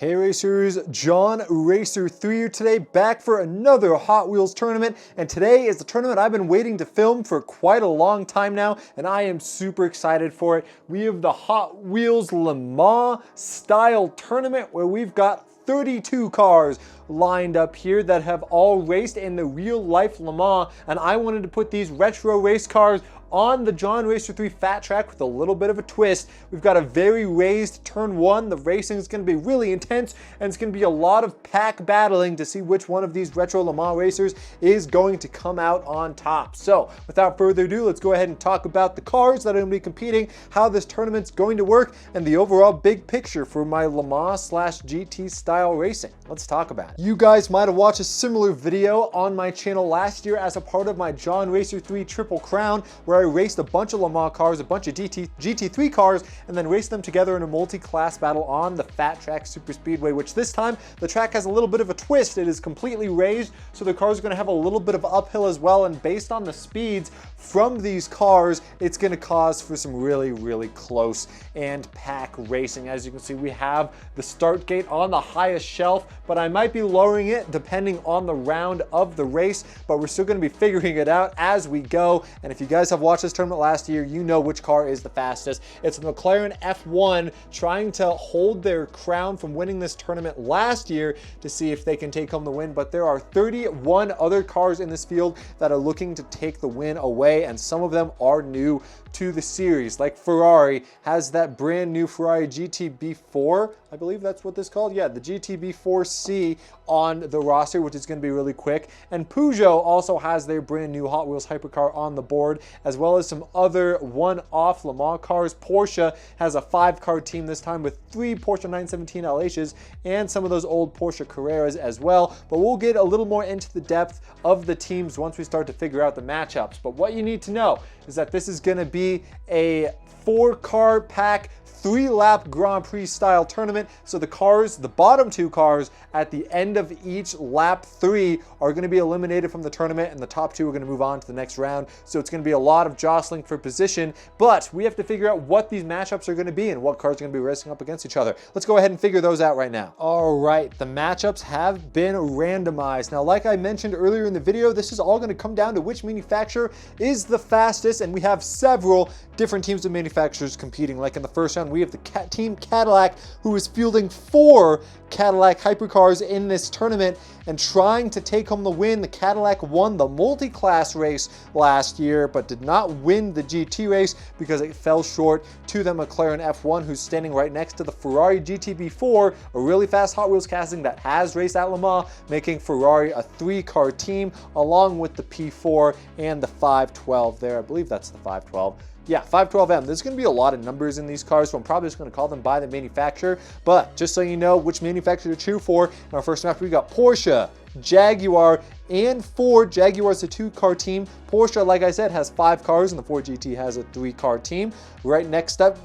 Hey racers, John Racer 3 here today, back for another Hot Wheels tournament, and today is the tournament I've been waiting to film for quite a long time now, and I am super excited for it. We have the Hot Wheels Le Mans style tournament where we've got 32 cars lined up here that have all raced in the real life Le Mans, and I wanted to put these retro race cars on the John Racer 3 Fat Track with a little bit of a twist. We've got a very raised turn one. The racing is going to be really intense, and it's going to be a lot of pack battling to see which one of these retro Le Mans racers is going to come out on top. So without further ado, let's go ahead and talk about the cars that are going to be competing, how this tournament's going to work, and the overall big picture for my Le Mans / GT style racing. Let's talk about it. You guys might have watched a similar video on my channel last year as a part of my John Racer 3 Triple Crown, where I raced a bunch of Le Mans cars, a bunch of GT3 cars, and then raced them together in a multi-class battle on the Fat Track Super Speedway, which this time the track has a little bit of a twist. It is completely raised, so the cars are going to have a little bit of uphill as well, and based on the speeds from these cars, it's going to cause for some really close and pack racing. As you can see, we have the start gate on the highest shelf, but I might be lowering it depending on the round of the race, but we're still going to be figuring it out as we go. And if you guys have watched this tournament last year, you know which car is the fastest. It's the McLaren F1 trying to hold their crown from winning this tournament last year to see if they can take home the win, but there are 31 other cars in this field that are looking to take the win away, and some of them are new to the series. Like Ferrari has that brand new Ferrari GTB4, I believe that's what this is called. Yeah, the GTB4C on the roster, which is going to be really quick. And Peugeot also has their brand new Hot Wheels hypercar on the board, as well as some other one-off Le Mans cars. Porsche has a 5-car team this time with 3 Porsche 917 LHs and some of those old Porsche Carreras as well. But we'll get a little more into the depth of the teams once we start to figure out the matchups. But what you need to know is that this is going to be a 4-car pack, 3-lap Grand Prix style tournament. So the cars, the bottom 2 cars at the end of each lap 3 are going to be eliminated from the tournament, and the top 2 are going to move on to the next round. So it's going to be a lot of jostling for position, but we have to figure out what these matchups are going to be and what cars are going to be racing up against each other. Let's go ahead and figure those out right now. All right, the matchups have been randomized. Now, like I mentioned earlier in the video, this is all going to come down to which manufacturer is the fastest, and we have several different teams of manufacturers competing. Like in the first round, we have the Team Cadillac, who is fielding 4 Cadillac hypercars in this tournament and trying to take home the win. The Cadillac won the multi-class race last year, but did not win the GT race because it fell short to the McLaren F1, who's standing right next to the Ferrari GTB4, a really fast Hot Wheels casting that has raced at Le Mans, making Ferrari a 3-car team, along with the P4 and the 512 there. I believe that's the 512. Yeah, 512M. There's going to be a lot of numbers in these cars, so I'm probably just going to call them by the manufacturer. But just so you know which manufacturer to cheer for, in our first match we got Porsche, Jaguar, and Ford. Jaguar's a 2-car team. Porsche, like I said, has 5 cars, and the Ford GT has a 3-car team. Right next up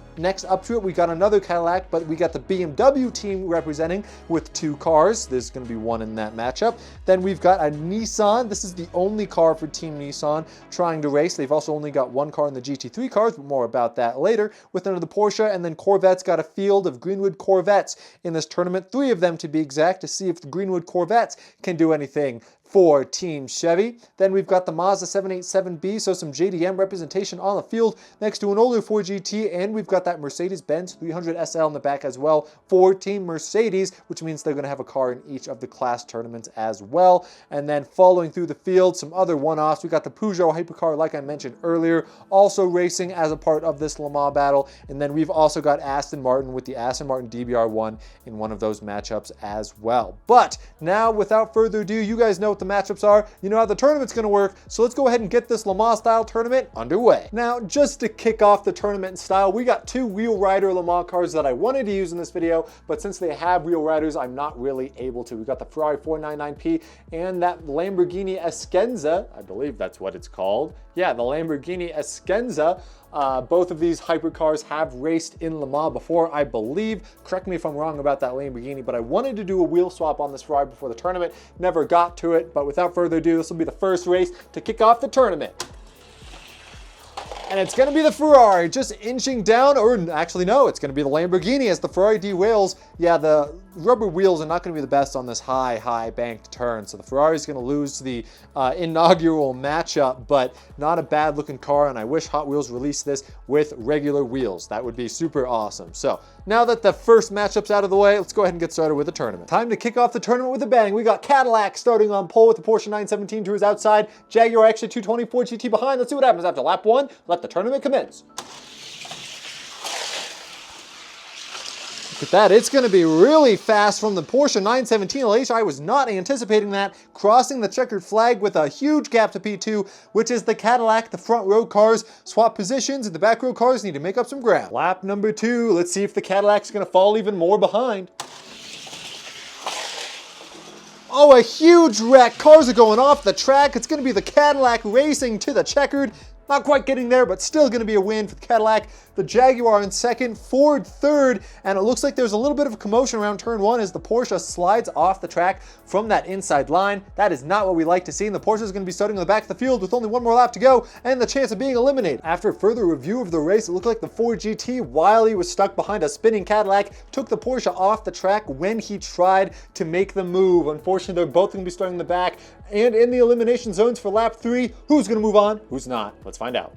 to it, we got another Cadillac, but we got the BMW team representing with 2 cars. There's going to be 1 in that matchup. Then we've got a Nissan. This is the only car for Team Nissan trying to race. They've also only got 1 car in the GT3 cars, but more about that later. With another Porsche, and then Corvette's got a field of Greenwood Corvettes in this tournament, 3 of them to be exact, to see if the Greenwood Corvettes can do anything for Team Chevy. Then we've got the Mazda 787B, so some JDM representation on the field next to an older Ford GT, and we've got that Mercedes-Benz 300 SL in the back as well for Team Mercedes, which means they're going to have a car in each of the class tournaments as well. And then following through the field, some other one-offs. We got the Peugeot hypercar, like I mentioned earlier, also racing as a part of this Le Mans battle. And then we've also got Aston Martin with the Aston Martin DBR1 in one of those matchups as well. But now, without further ado, you guys know what the matchups are, you know how the tournament's going to work, so let's go ahead and get this Le Mans style tournament underway. Now, just to kick off the tournament in style, we got 2 wheel rider Le Mans cars that I wanted to use in this video, but since they have wheel riders, I'm not really able to. We got the Ferrari 499P and that Lamborghini Essenza, I believe that's what it's called. Yeah, the Lamborghini Essenza. Both of these hypercars have raced in Le Mans before, I believe. Correct me if I'm wrong about that Lamborghini, but I wanted to do a wheel swap on this Ferrari before the tournament. Never got to it, but without further ado, this will be the first race to kick off the tournament. And it's going to be the Ferrari just inching down, or actually no, it's going to be the Lamborghini as the Ferrari derails. Yeah, the rubber wheels are not going to be the best on this high banked turn. So the Ferrari is going to lose the inaugural matchup, but not a bad looking car. And I wish Hot Wheels released this with regular wheels. That would be super awesome. So now that the first matchup's out of the way, let's go ahead and get started with the tournament. Time to kick off the tournament with a bang. We got Cadillac starting on pole with the Porsche 917 to his outside, Jaguar XJ220 GT behind. Let's see what happens after lap 1. Let the tournament commence. Look at that, it's going to be really fast from the Porsche 917 LH. I was not anticipating that. Crossing the checkered flag with a huge gap to P2, which is the Cadillac. The front row cars swap positions and the back row cars need to make up some ground. Lap number 2, let's see if the Cadillac's going to fall even more behind. Oh, a huge wreck. Cars are going off the track. It's going to be the Cadillac racing to the checkered. Not quite getting there, but still going to be a win for the Cadillac. The Jaguar in second, Ford third, and it looks like there's a little bit of a commotion around turn 1 as the Porsche slides off the track from that inside line. That is not what we like to see, and the Porsche is going to be starting on the back of the field with only one more lap to go and the chance of being eliminated. After further review of the race, it looked like the Ford GT, while he was stuck behind a spinning Cadillac, took the Porsche off the track when he tried to make the move. Unfortunately, they're both going to be starting in the back and in the elimination zones for lap 3. Who's going to move on? Who's not? Let's find out.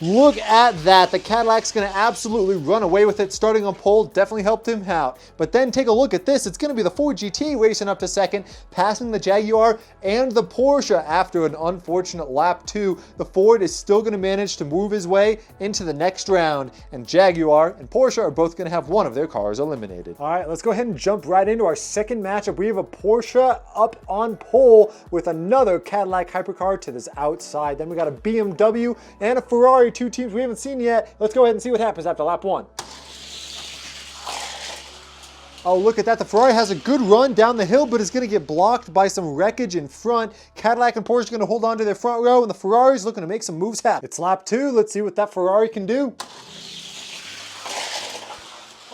Look at that. The Cadillac's going to absolutely run away with it. Starting on pole definitely helped him out. But then take a look at this. It's going to be the Ford GT racing up to second, passing the Jaguar and the Porsche after an unfortunate lap 2. The Ford is still going to manage to move his way into the next round, and Jaguar and Porsche are both going to have one of their cars eliminated. All right, let's go ahead and jump right into our second matchup. We have a Porsche up on pole with another Cadillac hypercar to this outside. Then we got a BMW and a Ferrari, two teams we haven't seen yet. Let's go ahead and see what happens after lap 1. Oh, look at that. The Ferrari has a good run down the hill, but is going to get blocked by some wreckage in front. Cadillac and Porsche are going to hold on to their front row, and the Ferrari is looking to make some moves happen. It's lap 2. Let's see what that Ferrari can do.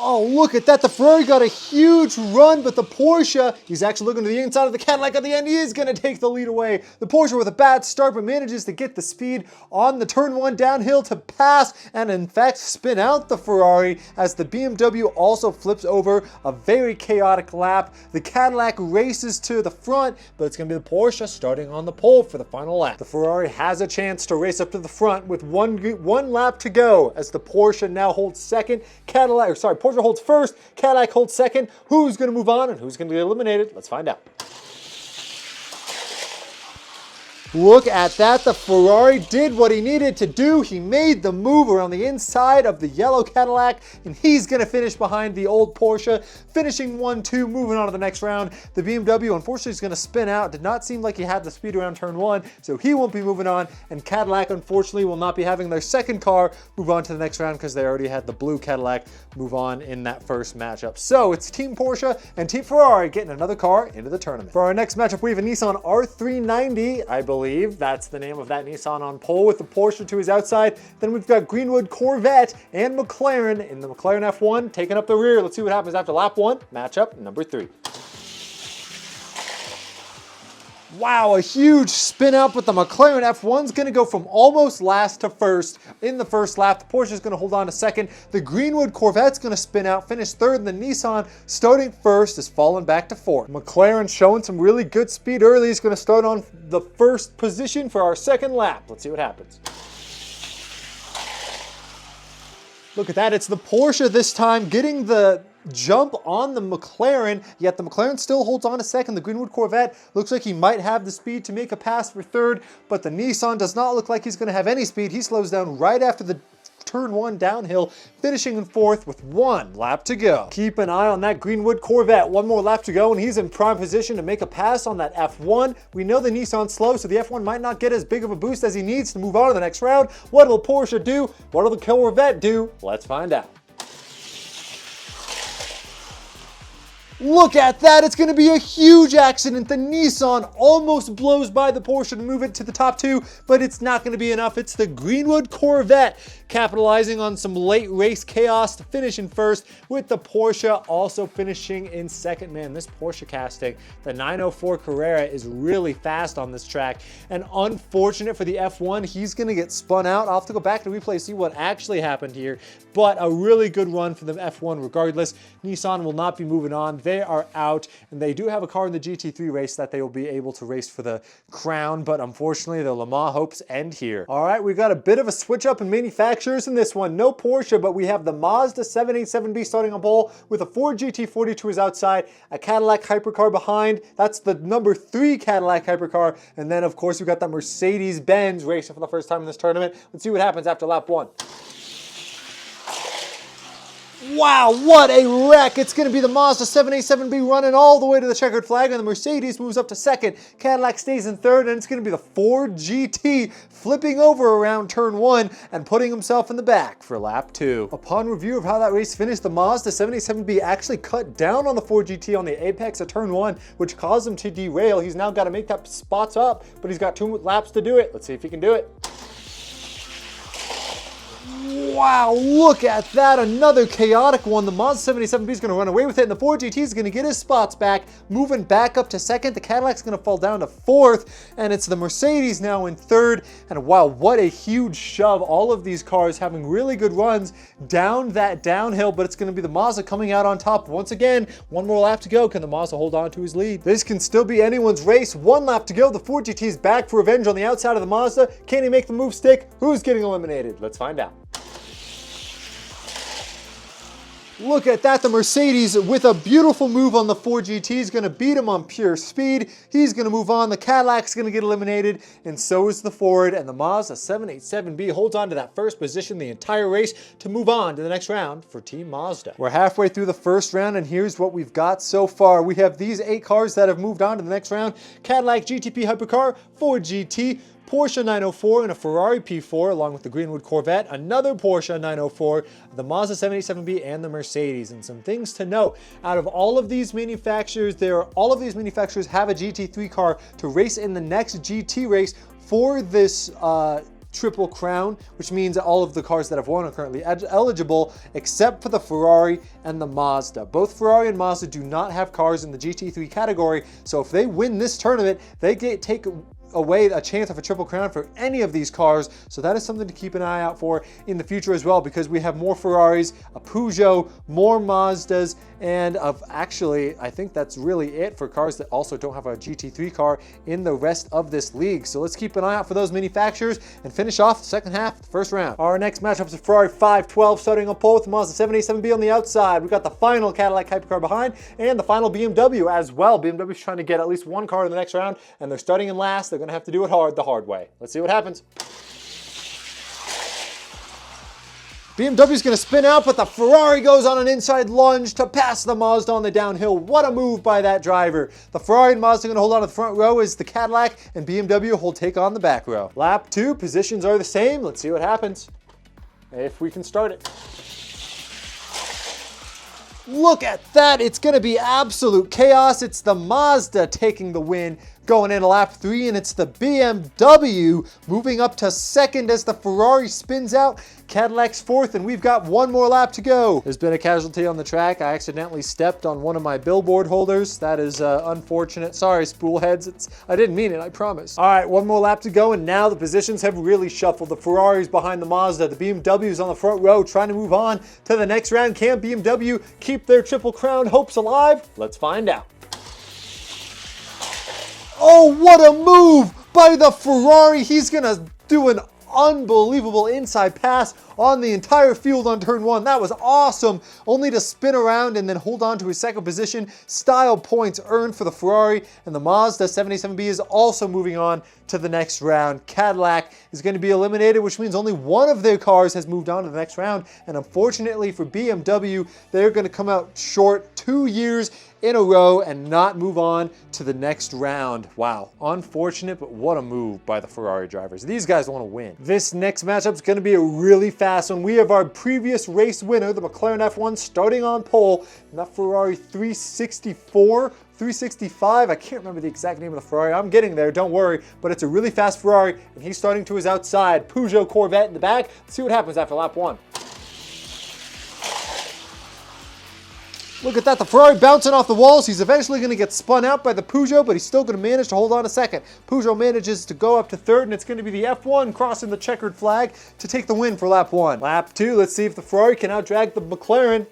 Oh, look at that. The Ferrari got a huge run, but the Porsche, he's actually looking to the inside of the Cadillac at the end. He is going to take the lead away. The Porsche with a bad start, but manages to get the speed on the turn 1 downhill to pass and in fact spin out the Ferrari as the BMW also flips over. A very chaotic lap. The Cadillac races to the front, but it's going to be the Porsche starting on the pole for the final lap. The Ferrari has a chance to race up to the front with one lap to go as the Porsche now holds second. Porsche holds first, Cadillac holds second. Who's going to move on and who's going to get eliminated? Let's find out. Look at that. The Ferrari did what he needed to do. He made the move around the inside of the yellow Cadillac, and he's going to finish behind the old Porsche, finishing 1-2, moving on to the next round. The BMW, unfortunately, is going to spin out. Did not seem like he had the speed around turn 1, so he won't be moving on, and Cadillac, unfortunately, will not be having their second car move on to the next round because they already had the blue Cadillac move on in that first matchup. So it's Team Porsche and Team Ferrari getting another car into the tournament. For our next matchup, we have a Nissan R390, I believe that's the name of that Nissan on pole with the Porsche to his outside. Then we've got Greenwood Corvette and McLaren in the McLaren F1 taking up the rear. Let's see what happens after lap 1, matchup number 3. Wow, a huge spin out, but the McLaren F1's going to go from almost last to first in the first lap. The Porsche is going to hold on to second. The Greenwood Corvette's going to spin out, finish third, and the Nissan starting first is falling back to fourth. McLaren showing some really good speed early. He's going to start on the first position for our second lap. Let's see what happens. Look at that. It's the Porsche this time getting the jump on the McLaren, yet the McLaren still holds on a second. The Greenwood Corvette looks like he might have the speed to make a pass for third, but the Nissan does not look like he's going to have any speed. He slows down right after the turn 1 downhill, finishing in fourth with 1 lap to go. Keep an eye on that Greenwood Corvette. 1 more lap to go, and he's in prime position to make a pass on that F1. We know the Nissan's slow, so the F1 might not get as big of a boost as he needs to move on to the next round. What will Porsche do? What will the Corvette do? Let's find out. Look at that, it's gonna be a huge accident. The Nissan almost blows by the Porsche to move it to the top two, but it's not gonna be enough. It's the Greenwood Corvette capitalizing on some late race chaos to finish in first, with the Porsche also finishing in second. Man, this Porsche casting, the 904 Carrera, is really fast on this track, and unfortunate for the F1, he's gonna get spun out. I'll have to go back to replay, see what actually happened here, but a really good run for the F1 regardless. Nissan will not be moving on. They are out, and they do have a car in the GT3 race that they will be able to race for the crown, but unfortunately the Le Mans hopes end here. All right, we've got a bit of a switch up in manufacturers in this one. No Porsche, but we have the Mazda 787B starting on pole with a Ford GT42 is outside, a Cadillac hypercar behind. That's the number 3 Cadillac hypercar, and then of course we've got the Mercedes-Benz racing for the first time in this tournament. Let's see what happens after lap 1. Wow, what a wreck. It's going to be the Mazda 787B running all the way to the checkered flag, and the Mercedes moves up to second. Cadillac stays in third, and it's going to be the Ford GT flipping over around turn 1 and putting himself in the back for lap 2. Upon review of how that race finished, the Mazda 787B actually cut down on the Ford GT on the apex of turn 1, which caused him to derail. He's now got to make that spots up, but he's got 2 laps to do it. Let's see if he can do it. Wow, look at that, another chaotic one. The Mazda 77B is going to run away with it, and the Ford GT is going to get his spots back, moving back up to second. The Cadillac's going to fall down to fourth, and it's the Mercedes now in third. And wow, what a huge shove. All of these cars having really good runs down that downhill, but it's going to be the Mazda coming out on top once again. 1 more lap to go. Can the Mazda hold on to his lead? This can still be anyone's race. 1 lap to go. The Ford GT is back for revenge on the outside of the Mazda. Can he make the move stick? Who's getting eliminated? Let's find out. Look at that, the Mercedes with a beautiful move on the Ford GT is going to beat him on pure speed. He's going to move on. The Cadillac's going to get eliminated, and so is the Ford. And the Mazda 787B holds on to that first position the entire race to move on to the next round for Team Mazda. We're halfway through the first round, and here's what we've got so far. We have these 8 cars that have moved on to the next round. Cadillac GTP Hypercar, Ford GT, Porsche 904 and a Ferrari P4 along with the Greenwood Corvette, another Porsche 904, the Mazda 787B, and the Mercedes. And some things to note, out of all of these manufacturers, all of these manufacturers have a GT3 car to race in the next GT race for this Triple Crown, which means that all of the cars that have won are currently eligible, except for the Ferrari and the Mazda. Both Ferrari and Mazda do not have cars in the GT3 category, so if they win this tournament, they take away a chance of a Triple Crown for any of these cars. So that is something to keep an eye out for in the future as well, because we have more Ferraris, a Peugeot, more Mazdas, and actually, I think that's really it for cars that also don't have a GT3 car in the rest of this league. So let's keep an eye out for those manufacturers and finish off the second half of the first round. Our next matchup is a Ferrari 512 starting on pole with the Mazda 787B on the outside. We've got the final Cadillac hypercar behind and the final BMW as well. BMW's trying to get at least 1 car in the next round, and they're starting in last. They're going to have to do it the hard way. Let's see what happens. BMW's going to spin out, but the Ferrari goes on an inside lunge to pass the Mazda on the downhill. What a move by that driver. The Ferrari and Mazda are going to hold on to the front row as the Cadillac and BMW will take on the back row. Lap 2, positions are the same. Let's see what happens, if we can start it. Look at that, it's going to be absolute chaos. It's the Mazda taking the win going into lap 3, and it's the BMW moving up to second as the Ferrari spins out. Cadillac's fourth, and we've got 1 more lap to go. There's been a casualty on the track. I accidentally stepped on one of my billboard holders. That is unfortunate. Sorry, spool heads. I didn't mean it, I promise. All right, 1 more lap to go, and now the positions have really shuffled. The Ferrari's behind the Mazda. The BMW's on the front row trying to move on to the next round. Can BMW keep their Triple Crown hopes alive? Let's find out. Oh, what a move by the Ferrari. He's going to do an unbelievable inside pass on the entire field on turn 1. That was awesome. Only to spin around and then hold on to his second position. Style points earned for the Ferrari, and the Mazda 787B is also moving on to the next round. Cadillac is going to be eliminated, which means only 1 of their cars has moved on to the next round. And unfortunately for BMW, they're going to come out short 2 years in a row and not move on to the next round. Wow, unfortunate, but what a move by the Ferrari drivers. These guys want to win. This next matchup is going to be a really fast fast one. We have our previous race winner, the McLaren F1, starting on pole, and that Ferrari 365, I can't remember the exact name of the Ferrari. I'm getting there, don't worry, but it's a really fast Ferrari, and he's starting to his outside. Peugeot Corvette in the back. Let's see what happens after lap 1. Look at that, the Ferrari bouncing off the walls. He's eventually going to get spun out by the Peugeot, but he's still going to manage to hold on a second. Peugeot manages to go up to third, and it's going to be the F1 crossing the checkered flag to take the win for lap 1. Lap 2, let's see if the Ferrari can outdrag the McLaren.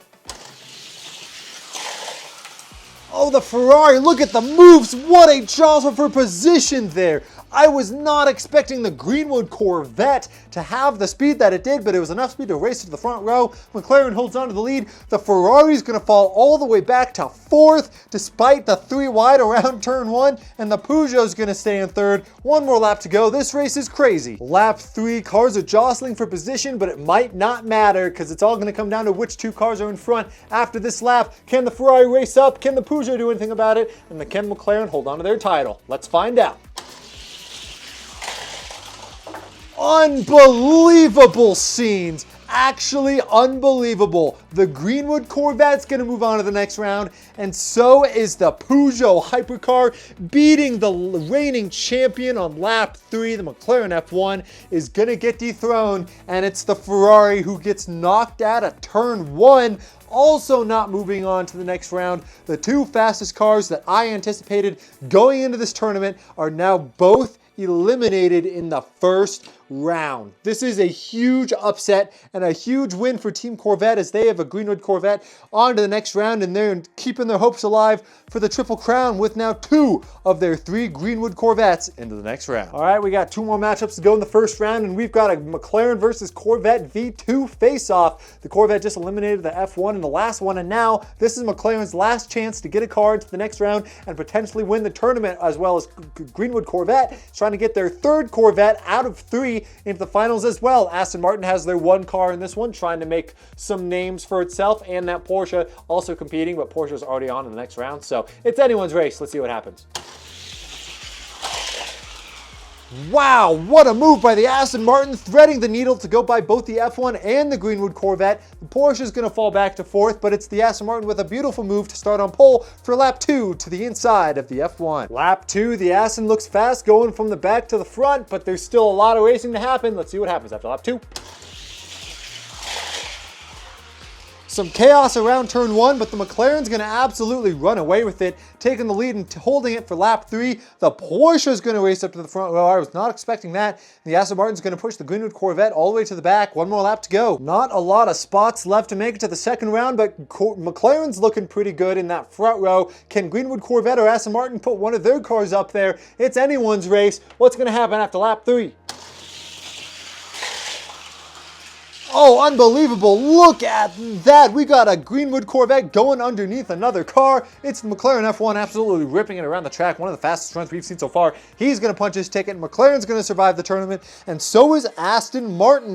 Oh, the Ferrari, look at the moves. What a jostle for position there. I was not expecting the Greenwood Corvette to have the speed that it did, but it was enough speed to race to the front row. McLaren holds on to the lead. The Ferrari's going to fall all the way back to fourth, despite the 3 wide around turn 1, and the Peugeot's going to stay in third. One more lap to go. This race is crazy. Lap 3, cars are jostling for position, but it might not matter because it's all going to come down to which 2 cars are in front after this lap. Can the Ferrari race up? Can the Peugeot do anything about it? And can McLaren hold on to their title? Let's find out. Unbelievable scenes. Actually unbelievable. The Greenwood Corvette's going to move on to the next round, and so is the Peugeot hypercar, beating the reigning champion on lap 3. The McLaren F1 is going to get dethroned, and it's the Ferrari who gets knocked out at turn 1. Also not moving on to the next round. The 2 fastest cars that I anticipated going into this tournament are now both eliminated in the first round. This is a huge upset and a huge win for Team Corvette, as they have a Greenwood Corvette on to the next round, and they're keeping their hopes alive for the Triple Crown with now 2 of their 3 Greenwood Corvettes into the next round. All right, we got 2 more matchups to go in the first round, and we've got a McLaren versus Corvette V2 face-off. The Corvette just eliminated the F1 in the last one, and now this is McLaren's last chance to get a car into the next round and potentially win the tournament, as well as Greenwood Corvette is trying to get their 3rd Corvette out of 3 into the finals as well. Aston Martin has their 1 car in this one, trying to make some names for itself, and that Porsche also competing, but Porsche's already on in the next round, so it's anyone's race. Let's see what happens. Wow, what a move by the Aston Martin, threading the needle to go by both the F1 and the Greenwood Corvette. The Porsche is going to fall back to 4th, but it's the Aston Martin with a beautiful move to start on pole for lap 2 to the inside of the F1. Lap 2, the Aston looks fast going from the back to the front, but there's still a lot of racing to happen. Let's see what happens after lap 2. Some chaos around turn 1, but the McLaren's going to absolutely run away with it, taking the lead and holding it for lap 3. The Porsche is going to race up to the front row. I was not expecting that. The Aston Martin's going to push the Greenwood Corvette all the way to the back. 1 more lap to go. Not a lot of spots left to make it to the second round, but McLaren's looking pretty good in that front row. Can Greenwood Corvette or Aston Martin put one of their cars up there? It's anyone's race. What's going to happen after lap 3? Oh, unbelievable. Look at that. We got a Greenwood Corvette going underneath another car. It's the McLaren F1 absolutely ripping it around the track. One of the fastest runs we've seen so far. He's going to punch his ticket. McLaren's going to survive the tournament, and so is Aston Martin,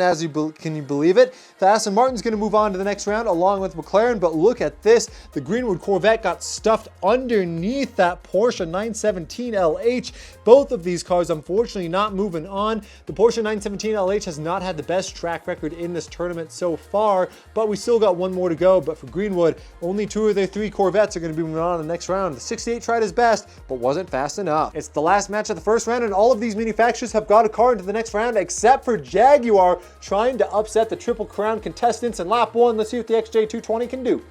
can you believe it? The Aston Martin's going to move on to the next round along with McLaren, but look at this. The Greenwood Corvette got stuffed underneath that Porsche 917 LH. Both of these cars, unfortunately, not moving on. The Porsche 917 LH has not had the best track record in this tournament so far, but we still got 1 more to go. But for Greenwood, only 2 of their 3 Corvettes are going to be moving on in the next round. The 68 tried his best, but wasn't fast enough. It's the last match of the first round, and all of these manufacturers have got a car into the next round, except for Jaguar, trying to upset the Triple Crown contestants in lap 1. Let's see what the XJ220 can do.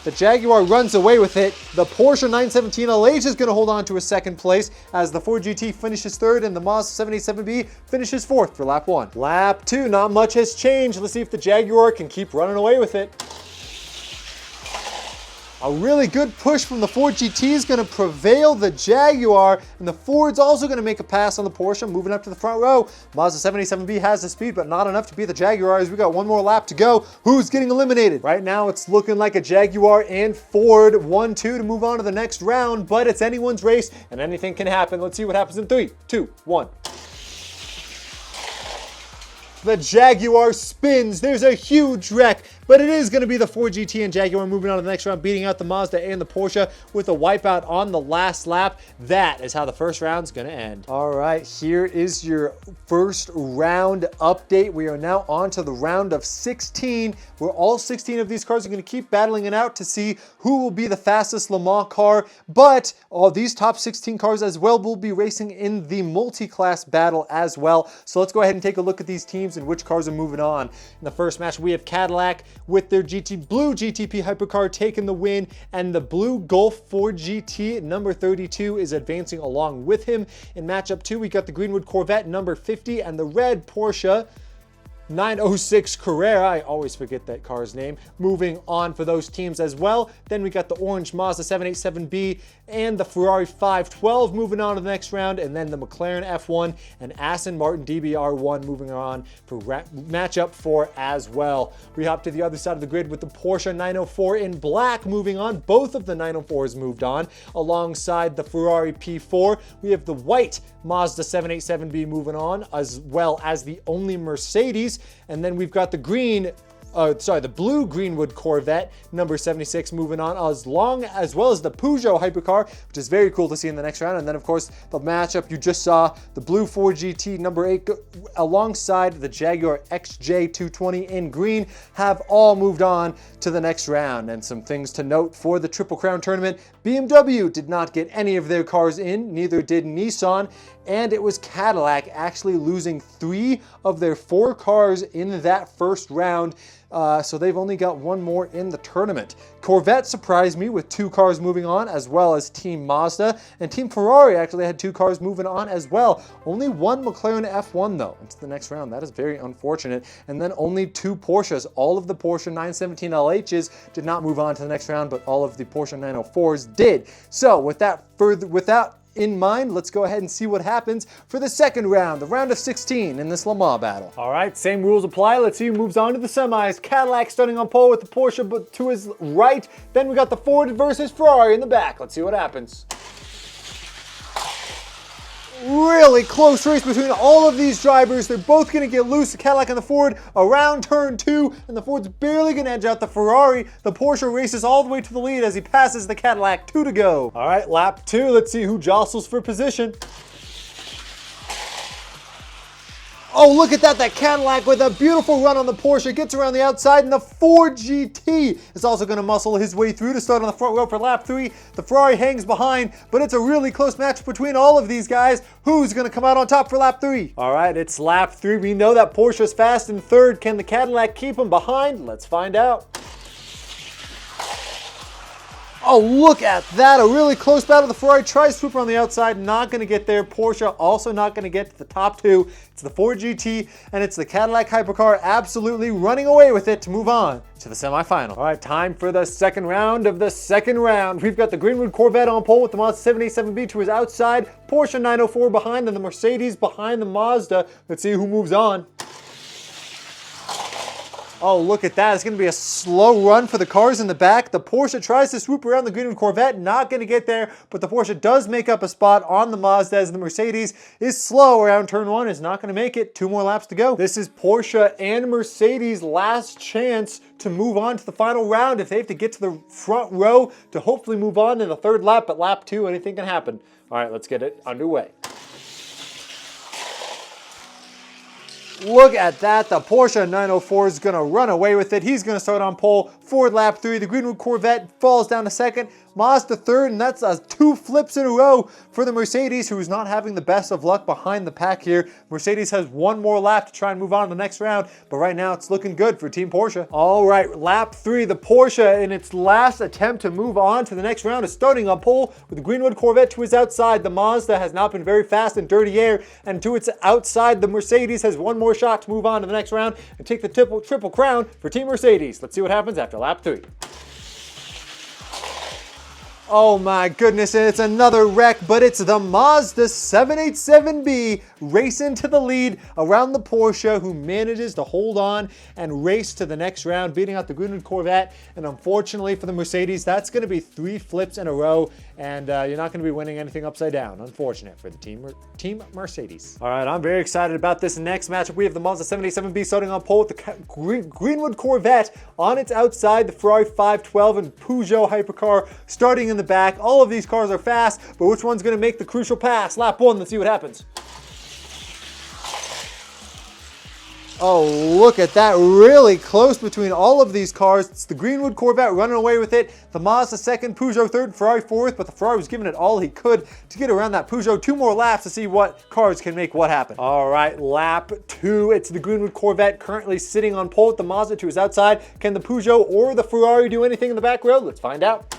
The Jaguar runs away with it. The Porsche 917 LH is going to hold on to a 2nd place as the Ford GT finishes 3rd and the Mazda 787B finishes 4th for lap 1. Lap 2, not much has changed. Let's see if the Jaguar can keep running away with it. A really good push from the Ford GT is going to prevail the Jaguar, and the Ford's also going to make a pass on the Porsche, moving up to the front row. Mazda 787B has the speed, but not enough to beat the Jaguars. We got 1 more lap to go. Who's getting eliminated? Right now, it's looking like a Jaguar and Ford 1-2 to move on to the next round, but it's anyone's race, and anything can happen. Let's see what happens in 3, 2, 1. The Jaguar spins. There's a huge wreck, but it is going to be the Ford GT and Jaguar moving on to the next round, beating out the Mazda and the Porsche with a wipeout on the last lap. That is how the first round's going to end. All right, here is your first round update. We are now on to the round of 16, where all 16 of these cars are going to keep battling it out to see who will be the fastest Le Mans car, but all these top 16 cars as well will be racing in the multi-class battle as well. So let's go ahead and take a look at these teams and which cars are moving on. In the first match, we have Cadillac with their blue GTP hypercar taking the win, and the blue Golf Ford GT number 32 is advancing along with him. In matchup 2, we got the Greenwood Corvette number 50 and the red Porsche 906 Carrera, I always forget that car's name, moving on for those teams as well. Then we got the orange Mazda 787B and the Ferrari 512 moving on to the next round, and then the McLaren F1 and Aston Martin DBR1 moving on for matchup 4 as well. We hop to the other side of the grid with the Porsche 904 in black moving on. Both of the 904s moved on. Alongside the Ferrari P4, we have the white Mazda 787B moving on, as well as the only Mercedes. And then we've got the the blue Greenwood Corvette number 76 moving on, as well as the Peugeot hypercar, which is very cool to see in the next round. And then of course the matchup you just saw, the blue Ford GT number 8 alongside the Jaguar XJ220 in green, have all moved on to the next round. And some things to note for the Triple Crown tournament: BMW did not get any of their cars in, neither did Nissan, and it was Cadillac actually losing 3 of their 4 cars in that first round. So they've only got 1 more in the tournament. Corvette surprised me with 2 cars moving on, as well as Team Mazda, and Team Ferrari actually had 2 cars moving on as well. Only 1 McLaren F1 though into the next round. That is very unfortunate. And then only 2 Porsches. All of the Porsche 917 LHs did not move on to the next round, but all of the Porsche 904s did. So with that in mind, let's go ahead and see what happens for the second round, the round of 16 in this Le Mans battle. All right, same rules apply. Let's see who moves on to the semis. Cadillac starting on pole with the Porsche, but to his right. Then we got the Ford versus Ferrari in the back. Let's see what happens. Really close race between all of these drivers. They're both going to get loose, the Cadillac and the Ford, around turn 2, and the Ford's barely going to edge out the Ferrari. The Porsche races all the way to the lead as he passes the Cadillac. 2 to go. All right, lap 2. Let's see who jostles for position. Oh, look at that Cadillac with a beautiful run on the Porsche, gets around the outside, and the Ford GT is also going to muscle his way through to start on the front row for lap 3. The Ferrari hangs behind, but it's a really close match between all of these guys. Who's going to come out on top for lap 3? All right, it's lap 3. We know that Porsche's fast in third. Can the Cadillac keep him behind? Let's find out. Oh, look at that, a really close battle. The Ferrari tries to swoop on the outside, not going to get there. Porsche also not going to get to the top 2. It's the Ford GT, and it's the Cadillac hypercar absolutely running away with it to move on to the semifinal. All right, time for the second round of the second round. We've got the Greenwood Corvette on pole with the Mazda 787B to his outside, Porsche 904 behind, and the Mercedes behind the Mazda. Let's see who moves on. Oh, look at that. It's going to be a slow run for the cars in the back. The Porsche tries to swoop around the Greenwood Corvette, not going to get there, but the Porsche does make up a spot on the Mazda as the Mercedes is slow around turn 1, is not going to make it. 2 more laps to go. This is Porsche and Mercedes' last chance to move on to the final round if they have to get to the front row to hopefully move on in the third lap, but lap 2, anything can happen. All right, let's get it underway. Look at that, the Porsche 904 is going to run away with it. He's going to start on pole. Ford lap 3, the Greenwood Corvette falls down to second. Mazda third, and that's 2 flips in a row for the Mercedes, who is not having the best of luck behind the pack here. Mercedes has 1 more lap to try and move on to the next round, but right now it's looking good for Team Porsche. All right, lap 3, the Porsche in its last attempt to move on to the next round is starting on pole with the Greenwood Corvette to his outside. The Mazda has not been very fast in dirty air, and to its outside, the Mercedes has 1 more shot to move on to the next round and take the triple crown for Team Mercedes. Let's see what happens after lap 3. Oh my goodness, and it's another wreck, but it's the Mazda 787B racing to the lead around the Porsche, who manages to hold on and race to the next round, beating out the Greenwood Corvette. And unfortunately for the Mercedes, that's going to be 3 flips in a row, and you're not going to be winning anything upside down. Unfortunate for the team Mercedes. All right, I'm very excited about this next matchup. We have the Mazda 787B starting on pole with the Greenwood Corvette on its outside, the Ferrari 512 and Peugeot hypercar starting in the back. All of these cars are fast, but which one's going to make the crucial pass? Lap 1, let's see what happens. Oh, look at that, really close between all of these cars. It's the Greenwood Corvette running away with it, the Mazda second, Peugeot third, Ferrari fourth, but the Ferrari was giving it all he could to get around that Peugeot. 2 more laps to see what cars can make what happen. All right, lap 2, it's the Greenwood Corvette currently sitting on pole with the Mazda to his outside. Can the Peugeot or the Ferrari do anything in the back row? Let's find out.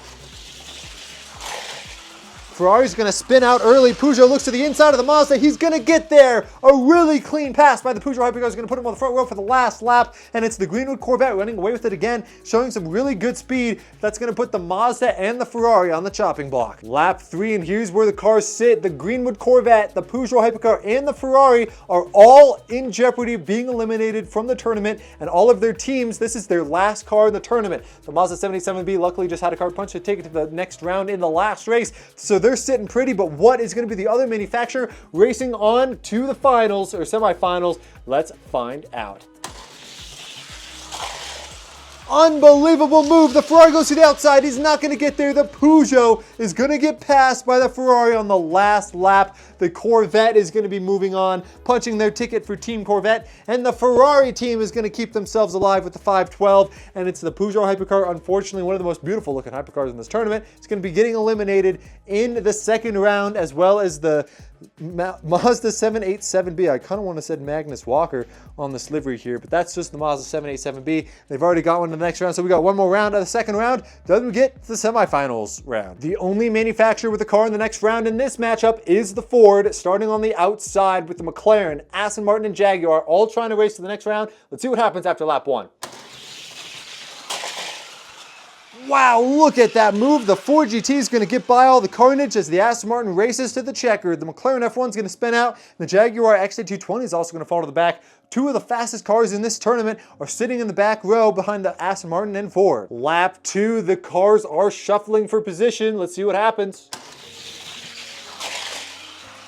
Ferrari's going to spin out early. Peugeot looks to the inside of the Mazda. He's going to get there. A really clean pass by the Peugeot hypercar is going to put him on the front row for the last lap. And it's the Greenwood Corvette running away with it again, showing some really good speed. That's going to put the Mazda and the Ferrari on the chopping block. Lap 3, and here's where the cars sit. The Greenwood Corvette, the Peugeot hypercar, and the Ferrari are all in jeopardy of being eliminated from the tournament. And all of their teams, this is their last car in the tournament. The Mazda 77B luckily just had a car punch to take it to the next round in the last race. So they're sitting pretty, but what is going to be the other manufacturer racing on to the finals or semifinals? Let's find out. Unbelievable move. The Ferrari goes to the outside. He's not going to get there. The Peugeot is going to get passed by the Ferrari on the last lap. The Corvette is going to be moving on, punching their ticket for Team Corvette, and the Ferrari team is going to keep themselves alive with the 512, and it's the Peugeot hypercar, unfortunately one of the most beautiful looking hypercars in this tournament. It's going to be getting eliminated in the second round, as well as the Mazda 787B. I kind of want to say Magnus Walker on this livery here, but that's just the Mazda 787B. They've already got one in the next round, so we got one more round of the second round. Then we get to the semifinals round. The only manufacturer with a car in the next round in this matchup is the Ford, starting on the outside with the McLaren, Aston Martin, and Jaguar, all trying to race to the next round. Let's see what happens after lap 1. Wow, look at that move. The Ford GT is going to get by all the carnage as the Aston Martin races to the checker. The McLaren F1 is going to spin out. The Jaguar XJ220 is also going to fall to the back. 2 of the fastest cars in this tournament are sitting in the back row behind the Aston Martin and Ford. Lap 2, the cars are shuffling for position. Let's see what happens.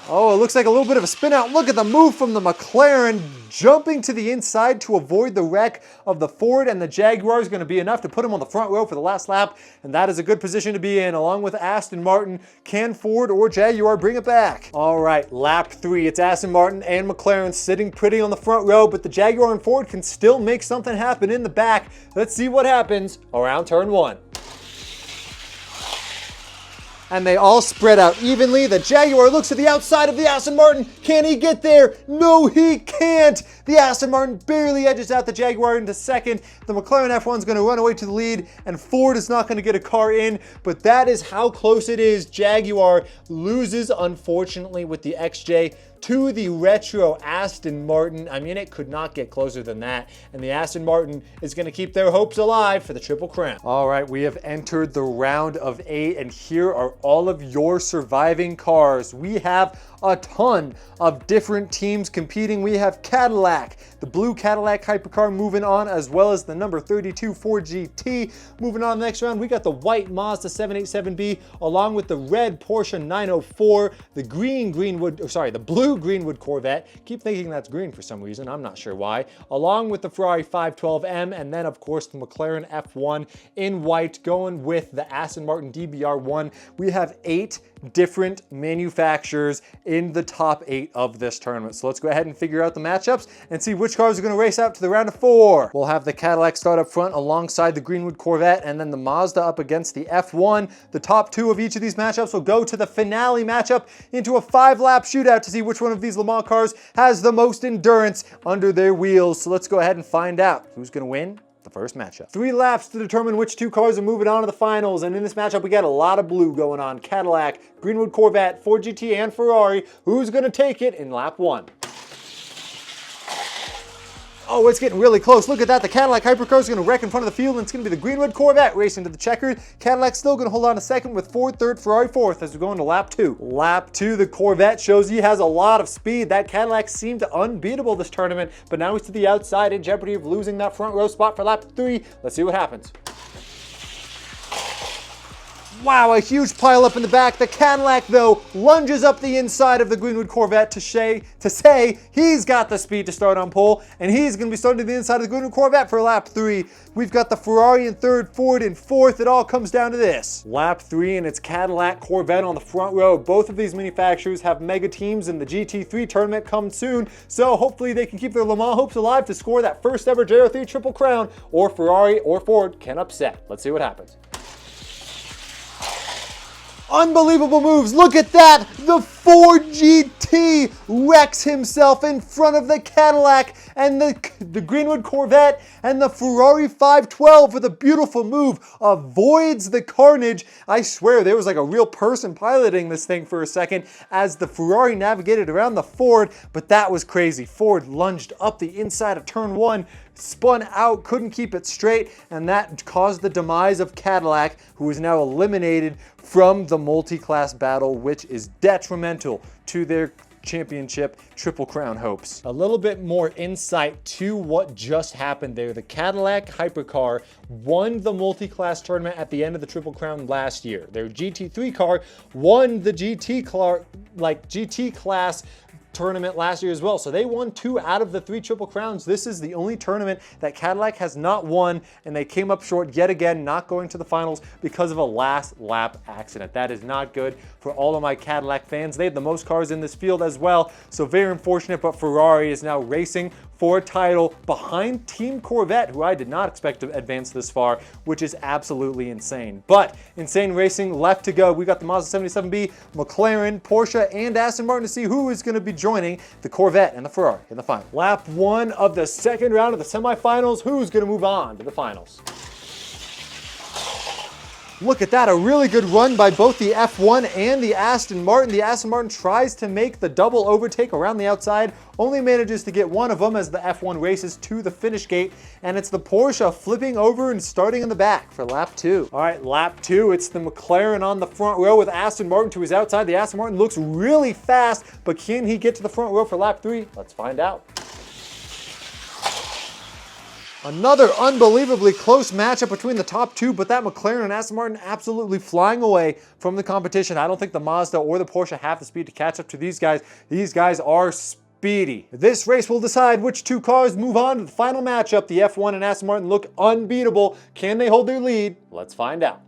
Oh, it looks like a little bit of a spin out. Look at the move from the McLaren, jumping to the inside to avoid the wreck of the Ford, and the Jaguar is going to be enough to put him on the front row for the last lap, and that is a good position to be in, along with Aston Martin. Can Ford or Jaguar bring it back? All right, lap 3, it's Aston Martin and McLaren sitting pretty on the front row, but the Jaguar and Ford can still make something happen in the back. Let's see what happens around turn 1. And they all spread out evenly. The Jaguar looks to the outside of the Aston Martin. Can he get there? No, he can't. The Aston Martin barely edges out the Jaguar into second. The McLaren F1 is going to run away to the lead, and Ford is not going to get a car in, but that is how close it is. Jaguar loses, unfortunately, with the XJ to the retro Aston Martin. I mean, it could not get closer than that. And the Aston Martin is going to keep their hopes alive for the Triple Crown. All right, we have entered the round of 8, and here are all of your surviving cars. We have a ton of different teams competing. We have Cadillac, the blue Cadillac hypercar moving on, as well as the number 32 Ford GT. Moving on next round, we got the white Mazda 787B, along with the red Porsche 904, the the blue Greenwood Corvette. Keep thinking that's green for some reason, I'm not sure why. Along with the Ferrari 512M, and then of course the McLaren F1 in white, going with the Aston Martin DBR1. We have 8 different manufacturers in the top 8 of this tournament. So let's go ahead and figure out the matchups and see which cars are going to race out to the round of 4. We'll have the Cadillac start up front alongside the Greenwood Corvette, and then the Mazda up against the F1. The top 2 of each of these matchups will go to the finale matchup into a 5-lap shootout to see which one of these Le Mans cars has the most endurance under their wheels. So let's go ahead and find out who's going to win the first matchup. 3 laps to determine which 2 cars are moving on to the finals, and in this matchup we got a lot of blue going on. Cadillac, Greenwood Corvette, Ford GT, and Ferrari. Who's going to take it in lap 1? Oh, it's getting really close. Look at that. The Cadillac hypercar is going to wreck in front of the field, and it's going to be the Greenwood Corvette racing to the checkered. Cadillac's still going to hold on a second with Ford third, Ferrari fourth as we go into lap 2. Lap 2, the Corvette shows he has a lot of speed. That Cadillac seemed unbeatable this tournament, but now he's to the outside in jeopardy of losing that front row spot for lap 3. Let's see what happens. Wow, a huge pile up in the back. The Cadillac, though, lunges up the inside of the Greenwood Corvette to say he's got the speed to start on pole, and he's going to be starting to the inside of the Greenwood Corvette for lap 3. We've got the Ferrari in third, Ford in fourth. It all comes down to this. Lap 3, and it's Cadillac Corvette on the front row. Both of these manufacturers have mega teams in the GT3 tournament come soon, so hopefully they can keep their Le Mans hopes alive to score that first ever JR3 Triple Crown, or Ferrari or Ford can upset. Let's see what happens. Unbelievable moves. Look at that. The Ford GT wrecks himself in front of the Cadillac and the Greenwood Corvette, and the Ferrari 512 with a beautiful move avoids the carnage. I swear there was like a real person piloting this thing for a second as the Ferrari navigated around the Ford, but that was crazy. Ford lunged up the inside of turn 1, spun out, couldn't keep it straight, and that caused the demise of Cadillac, who is now eliminated from the multi-class battle, which is detrimental to their championship Triple Crown hopes. A little bit more insight to what just happened there. The Cadillac hypercar won the multi-class tournament at the end of the Triple Crown last year. Their GT3 car won the GT class tournament last year as well. So they won 2 out of the 3 Triple Crowns. This is the only tournament that Cadillac has not won, and they came up short yet again, not going to the finals because of a last lap accident. That is not good for all of my Cadillac fans. They have the most cars in this field as well, so very unfortunate, but Ferrari is now racing for a title behind Team Corvette, who I did not expect to advance this far, which is absolutely insane. But insane racing left to go. We got the Mazda 77B, McLaren, Porsche, and Aston Martin to see who is going to be joining the Corvette and the Ferrari in the final. Lap 1 of the second round of the semifinals. Who's going to move on to the finals? Look at that, a really good run by both the F1 and the Aston Martin. The Aston Martin tries to make the double overtake around the outside, only manages to get one of them as the F1 races to the finish gate, and it's the Porsche flipping over and starting in the back for lap 2. All right, lap 2, it's the McLaren on the front row with Aston Martin to his outside. The Aston Martin looks really fast, but can he get to the front row for lap 3? Let's find out. Another unbelievably close matchup between the top 2, but that McLaren and Aston Martin absolutely flying away from the competition. I don't think the Mazda or the Porsche have the speed to catch up to these guys. These guys are speedy. This race will decide which 2 cars move on to the final matchup. The F1 and Aston Martin look unbeatable. Can they hold their lead? Let's find out.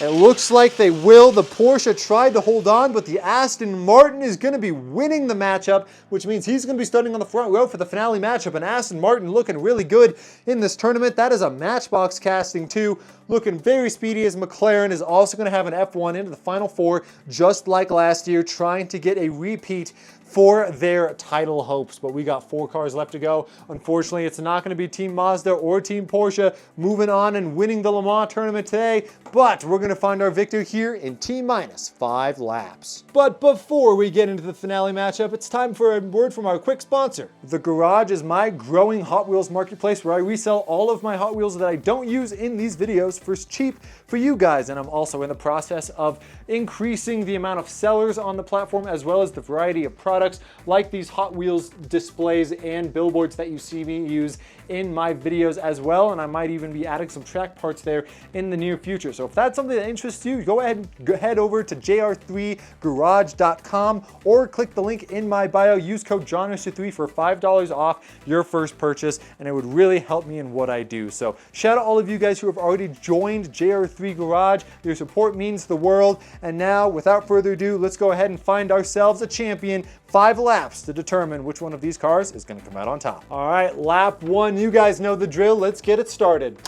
It looks like they will. The Porsche tried to hold on, but the Aston Martin is going to be winning the matchup, which means he's going to be starting on the front row for the finale matchup. And Aston Martin looking really good in this tournament. That is a Matchbox casting too, looking very speedy, as McLaren is also going to have an F1 into the Final 4, just like last year, trying to get a repeat for their title hopes. But we got 4 cars left to go. Unfortunately, it's not going to be Team Mazda or Team Porsche moving on and winning the Le Mans tournament today, but we're going to find our victor here in T-minus 5 laps. But before we get into the finale matchup, it's time for a word from our quick sponsor. The Garage is my growing Hot Wheels marketplace where I resell all of my Hot Wheels that I don't use in these videos for cheap for you guys, and I'm also in the process of increasing the amount of sellers on the platform as well as the variety of products like these Hot Wheels displays and billboards that you see me use in my videos as well, and I might even be adding some track parts there in the near future. So if that's something that interests you, go ahead and head over to jr3garage.com or click the link in my bio. Use code JOHN3 for $5 off your first purchase, and it would really help me in what I do. So shout out all of you guys who have already joined JR3 Garage. Your support means the world. And now, without further ado, let's go ahead and find ourselves a champion. 5 laps to determine which one of these cars is going to come out on top. All right, lap 1, you guys know the drill. Let's get it started.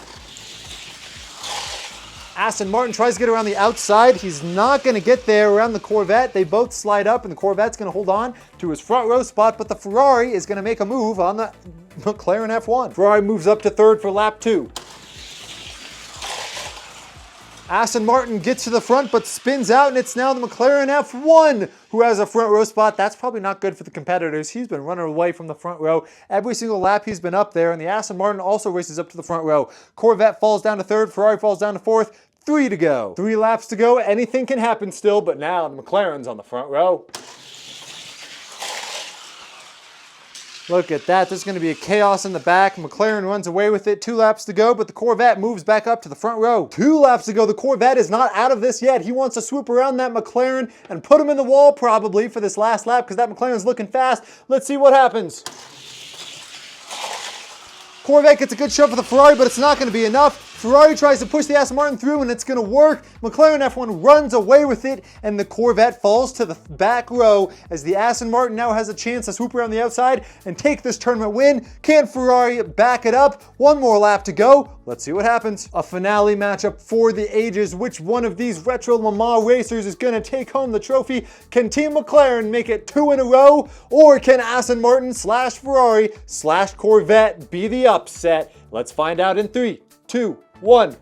Aston Martin tries to get around the outside. He's not going to get there around the Corvette. They both slide up, and the Corvette's going to hold on to his front row spot, but the Ferrari is going to make a move on the McLaren F1. Ferrari moves up to 3rd for lap 2. Aston Martin gets to the front but spins out, and it's now the McLaren F1 who has a front row spot. That's probably not good for the competitors. He's been running away from the front row every single lap he's been up there, and the Aston Martin also races up to the front row. Corvette falls down to third, Ferrari falls down to fourth. 3 to go. 3 laps to go. Anything can happen still, but now the McLaren's on the front row. Look at that. There's going to be a chaos in the back. McLaren runs away with it. 2 laps to go, but the Corvette moves back up to the front row. 2 laps to go. The Corvette is not out of this yet. He wants to swoop around that McLaren and put him in the wall probably for this last lap because that McLaren's looking fast. Let's see what happens. Corvette gets a good shove for the Ferrari, but it's not going to be enough. Ferrari tries to push the Aston Martin through, and it's going to work. McLaren F1 runs away with it, and the Corvette falls to the back row as the Aston Martin now has a chance to swoop around the outside and take this tournament win. Can Ferrari back it up? 1 more lap to go. Let's see what happens. A finale matchup for the ages. Which one of these retro Le Mans racers is going to take home the trophy? Can Team McLaren make it 2 in a row? Or can Aston Martin / Ferrari / Corvette be the upset? Let's find out in 3, 2, 1.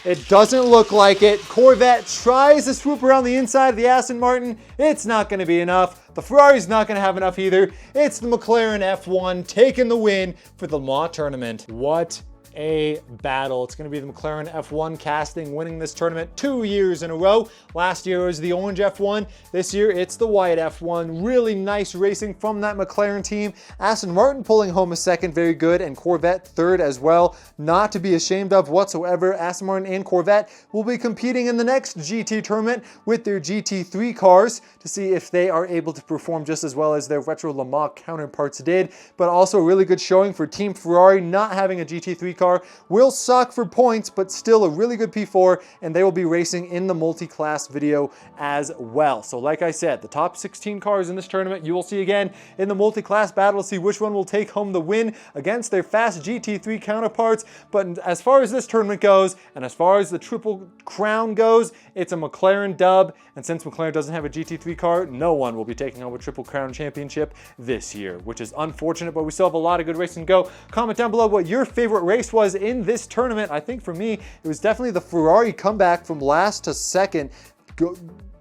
It doesn't look like it. Corvette tries to swoop around the inside of the Aston Martin. It's not going to be enough. The Ferrari's not going to have enough either. It's the McLaren F1 taking the win for the Le Mans tournament. What a battle. It's going to be the McLaren F1 casting winning this tournament 2 years in a row. Last year it was the orange F1. This year it's the white F1. Really nice racing from that McLaren team. Aston Martin pulling home a second, very good, and Corvette third as well. Not to be ashamed of whatsoever. Aston Martin and Corvette will be competing in the next GT tournament with their GT3 cars to see if they are able to perform just as well as their retro Le Mans counterparts did. But also a really good showing for Team Ferrari. Not having a GT3 car will suck for points, but still a really good P4, and they will be racing in the multi-class video as well. So like I said, the top 16 cars in this tournament you will see again in the multi-class battle to see which one will take home the win against their fast GT3 counterparts. But as far as this tournament goes, and as far as the Triple Crown goes, it's a McLaren dub, and since McLaren doesn't have a GT3 car, no one will be taking home a Triple Crown championship this year, which is unfortunate, but we still have a lot of good racing to go. Comment down below what your favorite race was in this tournament. I think for me, it was definitely the Ferrari comeback from last to second.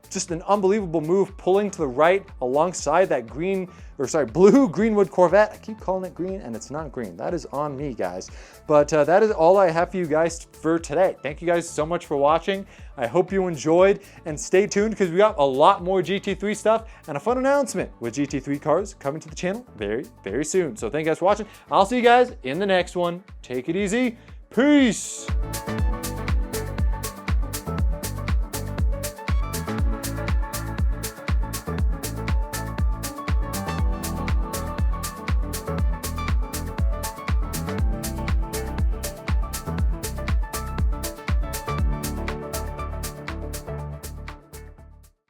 Just an unbelievable move, pulling to the right alongside that blue Greenwood Corvette. I keep calling it green and it's not green. That is on me, guys. But that is all I have for you guys for today. Thank you guys so much for watching. I hope you enjoyed, and stay tuned because we got a lot more GT3 stuff and a fun announcement with GT3 cars coming to the channel very, very soon. So thank you guys for watching. I'll see you guys in the next one. Take it easy. Peace.